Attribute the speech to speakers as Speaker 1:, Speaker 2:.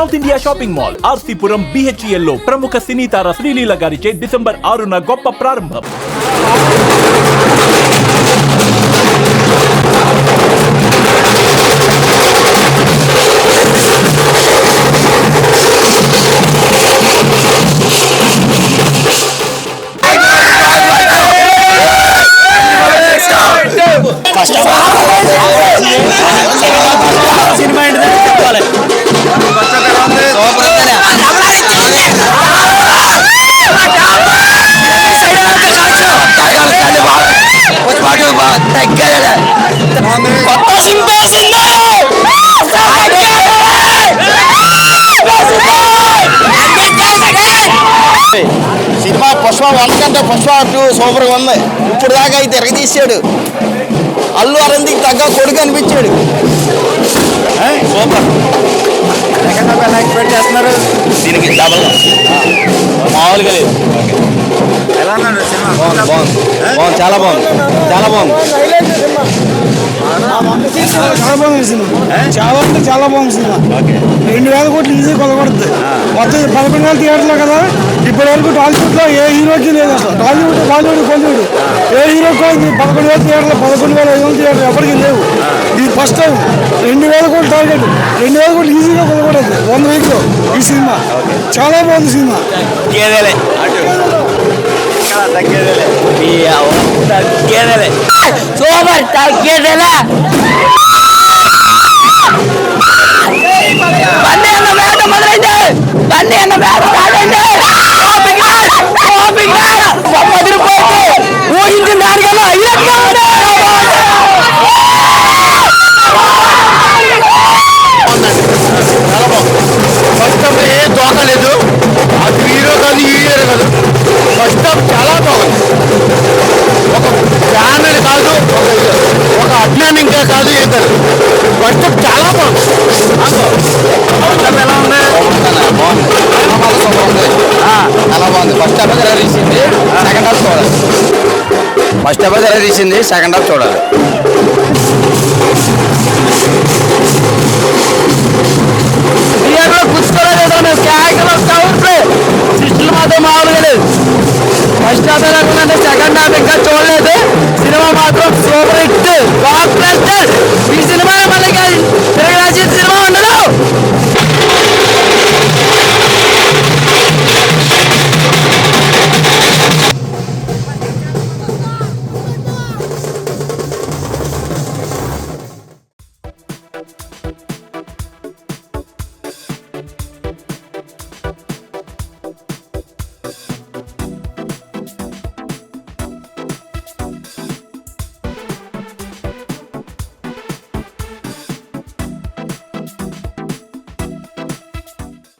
Speaker 1: South India shopping mall RC Puram BHEL లో ప్రముఖ సినీ తార శ్రీలీల గారిచే డిసెంబర్ 6న గొప్ప ప్రారంభం.
Speaker 2: సినిమా ఏంటి
Speaker 3: సినిమా పుష్ప 1 కంటే పుష్ప 2 సూపర్ గా ఉంది. ఇప్పుడు దాకా అయితే తిరగదీశాడు. అల్లు అరవింద్కి తగ్గ కొడుకు అనిపించాడు. సూపర్. ఎక్స్పెక్ట్ చేస్తున్నారు దీనికి డబల్ మామూలుగా లేదు. ఎలా ఉన్నాడు సినిమా? బాగుంది, చాలా బాగుంది, చాలా బాగుంది.
Speaker 4: చాలా బాగుంది సినిమా. చాలా అంటే చాలా బాగుంది సినిమా. 2000 కోట్లు ఈజీ కొలగొడుతుంది. మొత్తం 11,000 థియేటర్లో కదా. ఇప్పటి వరకు టాలీవుడ్ లో ఏ హీరోకి లేదు అసలు. టాలీవుడ్, బాలీవుడ్, కోలీవుడ్ ఏ హీరోకి 11,000 థియేటర్లు, 11,500 థియేటర్లు ఎవరికి లేవు. ఇది ఫస్ట్ టైం 2000 కోట్లు టార్గెట్. 2000 కోట్లు ఈజీగా కొలగొడదు 100 వీక్లో ఈ సినిమా. చాలా బాగుంది సినిమా.
Speaker 2: సూపర్ తగ్గేదేలా బండి అన్న వేట మొదలైంది. బండి అన్న వేట కాదండి. ఊహించిన దానికన్నా
Speaker 3: ఫస్ట్ హాఫ్ ఏ దోకలేదు. అది హీరో కాదు, హీరో కాదు. ఫస్ట్ హాఫ్ చాలా బాగుంది. ఒక ఫ్యాన్ అని కాదు, ఒక అజ్ఞానంగా కాదు, ఏం కాదు. ఫస్ట్ హాఫ్ చాలా బాగుంది. ఎలా ఉంది? చాలా బాగుంది. ఫస్ట్ హాఫ్ ఎలా తీసింది, సెకండ్ హాఫ్ చూడాలి. ఫస్ట్ హాఫ్ ఎలా తీసింది, సెకండ్ హాఫ్ చూడాలి.